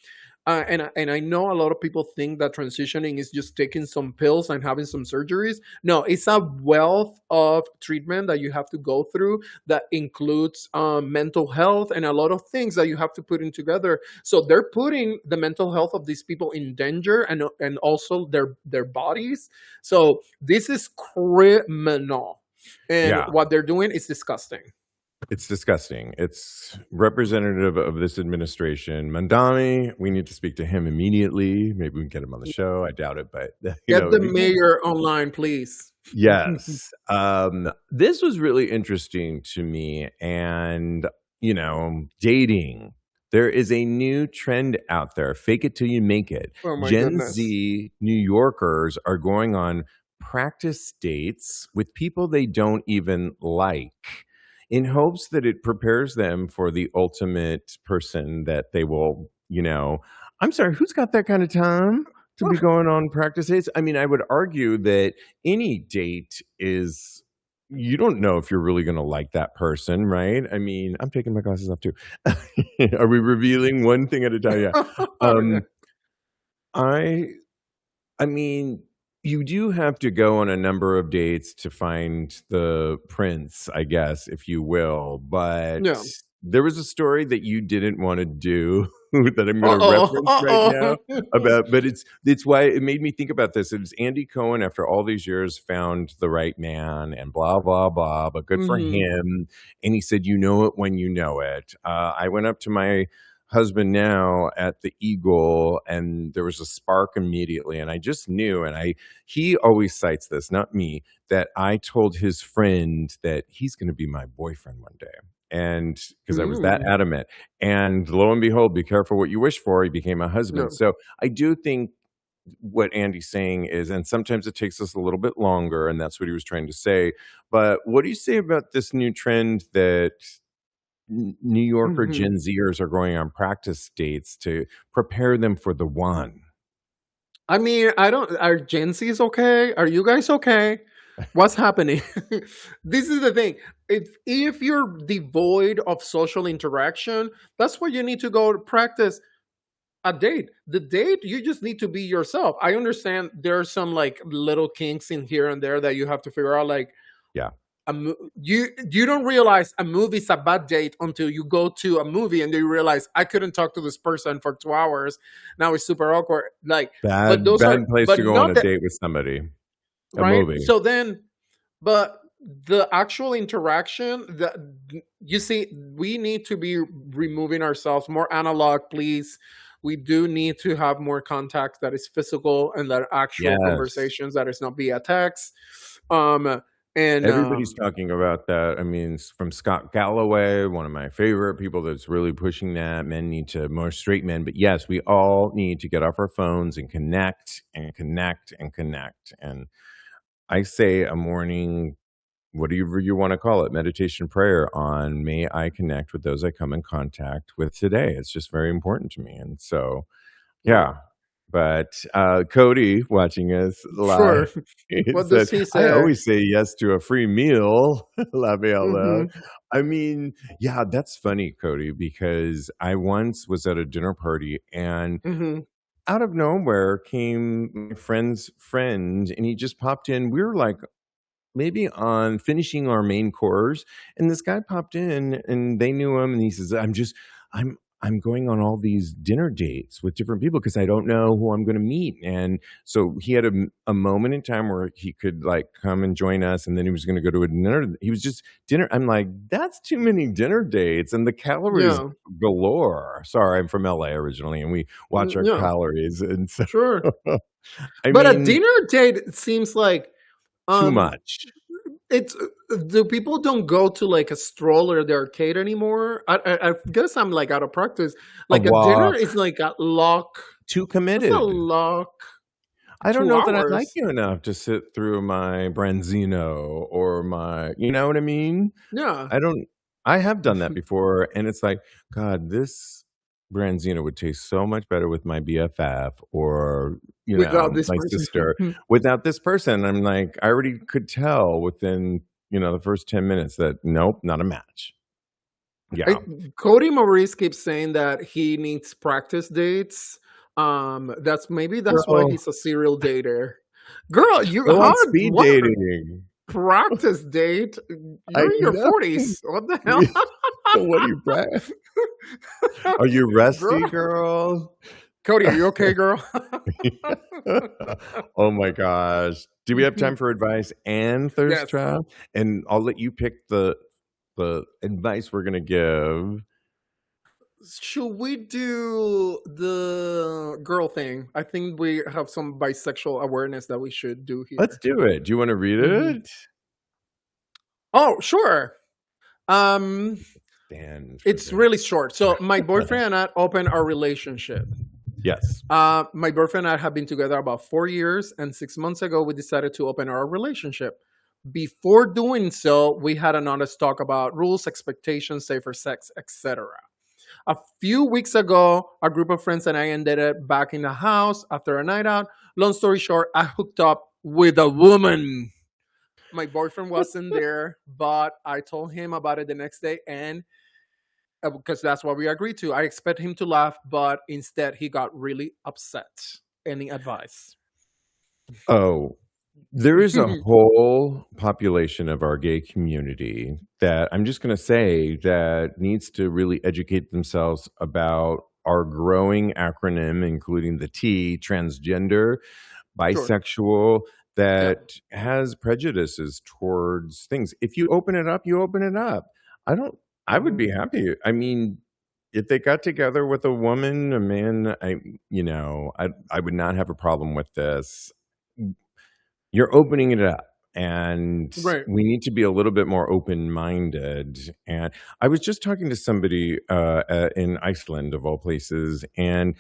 and I know a lot of people think that transitioning is just taking some pills and having some surgeries. No, it's a wealth of treatment that you have to go through that includes mental health and a lot of things that you have to put in together. So they're putting the mental health of these people in danger, and also their bodies. So this is criminal, and Yeah. what they're doing is disgusting. It's disgusting. It's representative of this administration. Mandami, we need to speak to him immediately. Maybe we can get him on the show. I doubt it, but Get the mayor online, please. Yes. This was really interesting to me. And, dating. There is a new trend out there. Fake it till you make it. Oh my Gen goodness. Z New Yorkers are going on practice dates with people they don't even like, in hopes that it prepares them for the ultimate person that they will, I'm sorry, who's got that kind of time to be going on practice dates? I mean, I would argue that any date is you don't know if you're really gonna like that person, right? I mean, I'm taking my glasses off too. Are we revealing one thing at a time? Yeah. Yeah. Um, I I mean, you do have to go on a number of dates to find the prince, I guess, if you will, but Yeah. there was a story that you didn't wanna do that I'm gonna Uh-oh. reference right now Uh-oh. about but it's why it made me think about this. It was Andy Cohen, after all these years, found the right man and blah, blah, blah, but good for Mhm. him, and he said, "You know it when you know it." I went up to my husband now at the Eagle, and there was a spark immediately, and I just knew, and he always cites this, not me, that I told his friend that he's gonna be my boyfriend one day, and because I was that Ooh. adamant, and lo and behold, be careful what you wish for, he became a husband. No. So, I do think what Andy's saying is, and sometimes it takes us a little bit longer, and that's what he was trying to say, but what do you say about this new trend that New Yorker Mhm. Gen Zers are going on practice dates to prepare them for the one? I mean, I don't are Gen Z's okay? Are you guys okay? What's happening? This is the thing. If you're devoid of social interaction, that's why you need to go to practice a date. The date, you just need to be yourself. I understand there are some like little kinks in here and there that you have to figure out. Like Yeah. you don't realize a movie's a bad date until you go to a movie and you realize I couldn't talk to this person for 2 hours. Now it's super awkward. Like, but those Bad are place to but go on not a that date with somebody. A right. movie. So then, but the actual interaction that you see, we need to be removing ourselves more analog, please. We do need to have more contact that is physical and that actual Yes. conversations that is not via text. Um, and Everybody's talking about that. I mean, from Scott Galloway, one of my favorite people that's really pushing that. Men need to, more straight men, but yes, we all need to get off our phones and connect and connect and connect. And I say a morning, whatever you want to call it, meditation prayer on, may I connect with those I come in contact with today. It's just very important to me. And so, yeah, yeah. But Cody, watching us live, sure. it What said, does he I say? always say yes to a free meal. Laughing out loud. Hmm. I mean, yeah, that's funny, Cody, because I once was at a dinner party, and Hmm. out of nowhere came my friend's friend, and he just popped in. We were like maybe on finishing our main course, and this guy popped in, and they knew him, and he says, I'm going on all these dinner dates with different people because I don't know who I'm going to meet." And so he had a moment in time where he could like come and join us, and then he was going to go to a dinner. He was just dinner. I'm like, that's too many dinner dates, and the calories Yeah, galore. Sorry, I'm from LA originally, and we watch our yeah, calories, and so sure. I But a mean, dinner date seems like too um much. it's the people don't go to like a stroller at the arcade anymore. I guess I'm like out of practice. A Like a dinner walk, is like a lock. too That's a committed. lock. I don't two know that I like hours. you enough to sit through my branzino or my, you know what I mean? Yeah, I don't I have done that before, and it's like, God, this branzino would taste so much better with my BFF or, without this my person. sister. Without this person, I'm like, I already could tell within, the first 10 minutes that, nope, not a match. I, Yeah. Cody Maurice keeps saying that he needs practice dates. That's why Girl, he's a serial dater. Girl, you go how on speed what dating. practice date? I You're in your know. 40s. What the hell? What are you, are you Girl, rusty, girl? Cody, are you okay, girl? Oh my gosh. Do we have time for advice and thirst Yes. trap? And I'll let you pick the advice we're gonna give. Should we do the girl thing? I think we have some bisexual awareness that we should do Let's here. do it. Do you want to read Hmm. it? Oh, sure. Um, Stand for it's dinner. really short. So my boyfriend and I opened our relationship. Yes. My boyfriend and I have been together about 4 years, and 6 months ago we decided to open our relationship. Before doing so, we had an honest talk about rules, expectations, safer sex, etc. A few weeks ago, a group of friends and I ended up back in the house after a night out. Long story short, I hooked up with a woman. My boyfriend wasn't there, but I told him about it the next day, and because that's what we agreed to. I expect him to laugh, but instead he got really upset. Any advice? Oh, there is a whole population of our gay community that I'm just going to say that needs to really educate themselves about our growing acronym, including the T, transgender, Sure. bisexual, Yeah. that has prejudices towards things. If you open it up, you open it up. I don't, I would be Hmm. happy. I mean, if they got together with a woman, a man, I would not have a problem with this. You're opening it up, and Right. we need to be a little bit more open-minded. And I was just talking to somebody in Iceland, of all places, and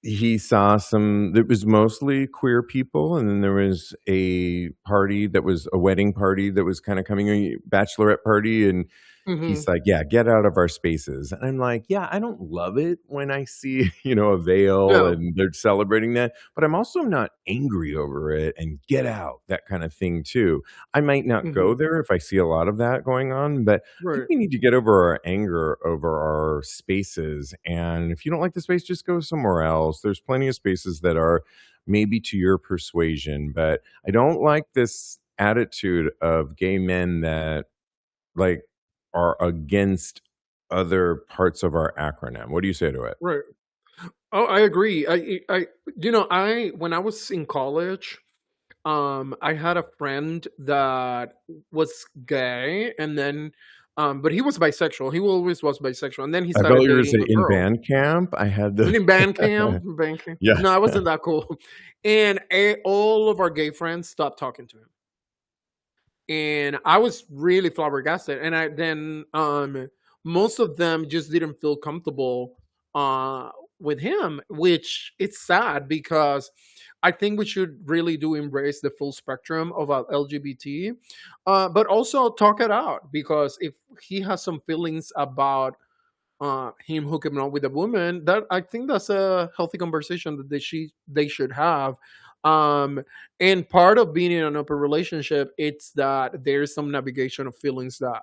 he saw some, it was mostly queer people, and then there was a party that was a wedding party that was kind of coming, a bachelorette party, and Hmm. he's like, "Yeah, get out of our spaces." And I'm like, "Yeah, I don't love it when I see, a veil Yeah. and they're celebrating that, but I'm also not angry over it and get out, that kind of thing too." I might not Hmm. go there if I see a lot of that going on, but I think Right. we need to get over our anger over our spaces. And if you don't like the space, just go somewhere else. There's plenty of spaces that are maybe to your persuasion, but I don't like this attitude of gay men that like are against other parts of our acronym. What do you say to it? Right. Oh, I agree. I when I was in college, I had a friend that was gay, and then, but he was bisexual. He always was bisexual, and then he I thought started you were gonna dating say a in girl. band camp. I had the In band camp, band camp. yeah. No, I wasn't that cool. And all of our gay friends stopped talking to him, and I was really flabbergasted. And I then most of them just didn't feel comfortable uh with him, which it's sad because I think we should really do embrace the full spectrum of LGBT, but also talk it out, because if he has some feelings about him hooking up with a woman, that I think that's a healthy conversation that they should have. Um, and part of being in an open relationship, it's that there's some navigation of feelings that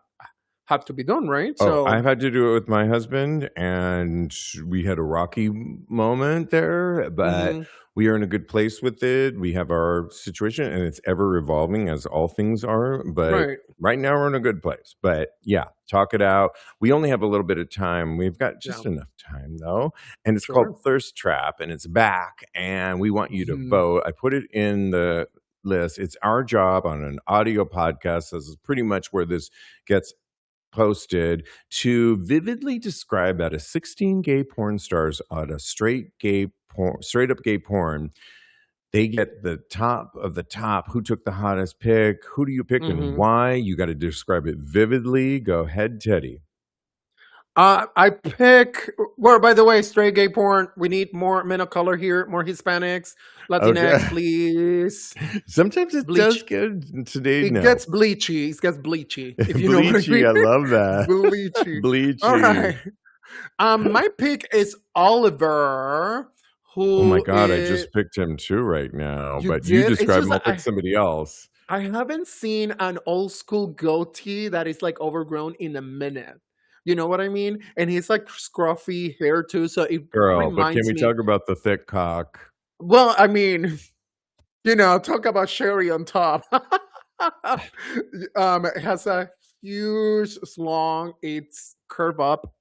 have to be done, right? Oh, So, I've had to do it with my husband, and we had a rocky moment there, but mhm, we are in a good place with it. We have our situation, and it's ever evolving as all things are. But right, right now, we're in a good place. But yeah, talk it out. We only have a little bit of time. We've got yeah, just enough time, though. And it's called sure, Thirst Trap, and it's back, and we want you to mhm, vote. I put it in the list. It's our job on an audio podcast. This is pretty much where this gets posted, to vividly describe that as 16 gay porn stars on a straight up gay porn. They get the top of the top. Who took the hottest pic? Who do you pick and mhm. why? You got to describe it vividly. Go ahead, Teddy. I pick. Well, by the way, straight gay porn. We need more men of color here, more Hispanics, Okay. Latinx, please. Sometimes it does Bleach. good. Today, It no. gets bleachy. It gets bleachy, if you know what I Bleachy. mean. I love that. Bleachy. All Bleachy. right. My pick is Oliver, Oh my who God. I is just picked him too right now, you but you did. It's describe just him. that I'll pick somebody else. I haven't seen an old school goatee that is like overgrown in a minute. You know what I mean? And he's like scruffy hair too, so it Girl, but can reminds we me. talk about the thick cock? Well, I mean, talk about cherry on top. It has a huge slong. It's curve up,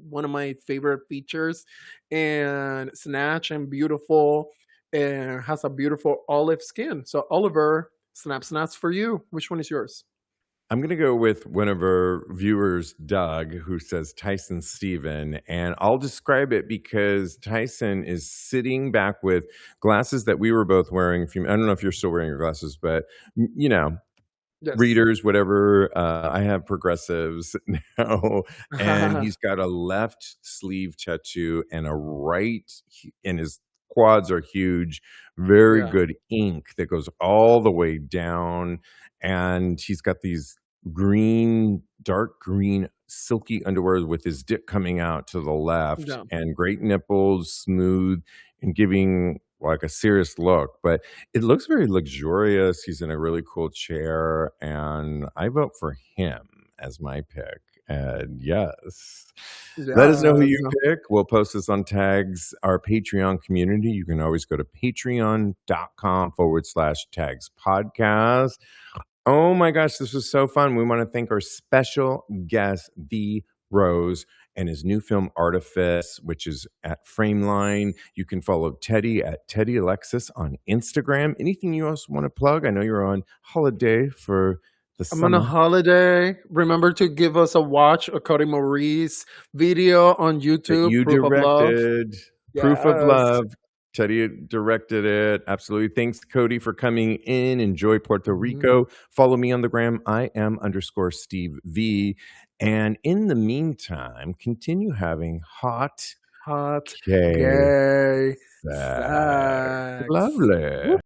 one of my favorite features, and snatch and beautiful, and has a beautiful olive skin. So Oliver, snaps for you. Which one is yours? I'm going to go with one of our viewers, Doug, who says Tyson Steven. And I'll describe it because Tyson is sitting back with glasses that we were both wearing. I don't know if you're still wearing your glasses, but Yes. readers, whatever. I have progressives now, and he's got a left sleeve tattoo and a right, and his quads are huge. Very Yeah. good ink that goes all the way down, and he's got these dark green, silky underwear with his dick coming out to the left, Yeah. and great nipples, smooth, and giving like a serious look, but it looks very luxurious. He's in a really cool chair, and I vote for him as my pick. And yes, let us know who you Yes. pick. We'll post this on tags, our Patreon community. You can always go to patreon.com/tags podcast. Oh my gosh, this was so fun. We want to thank our special guest, V Rose, and his new film Artifice, which is at Frameline. You can follow Teddy at Teddy Alexis on Instagram. Anything you else want to plug? I know you're on holiday for the I'm on a summer holiday. Remember to give us a watch, a Cody Maurice video on that YouTube, you Proof of Love. directed. Proof of Yes. Love. Teddy directed it. Absolutely. Thanks, Cody, for coming in. Enjoy Puerto Mhm. Rico. Follow me on the gram. I am _Steve V. And in the meantime, continue having hot Hot, gay gay sex. sex. Lovely. Woo.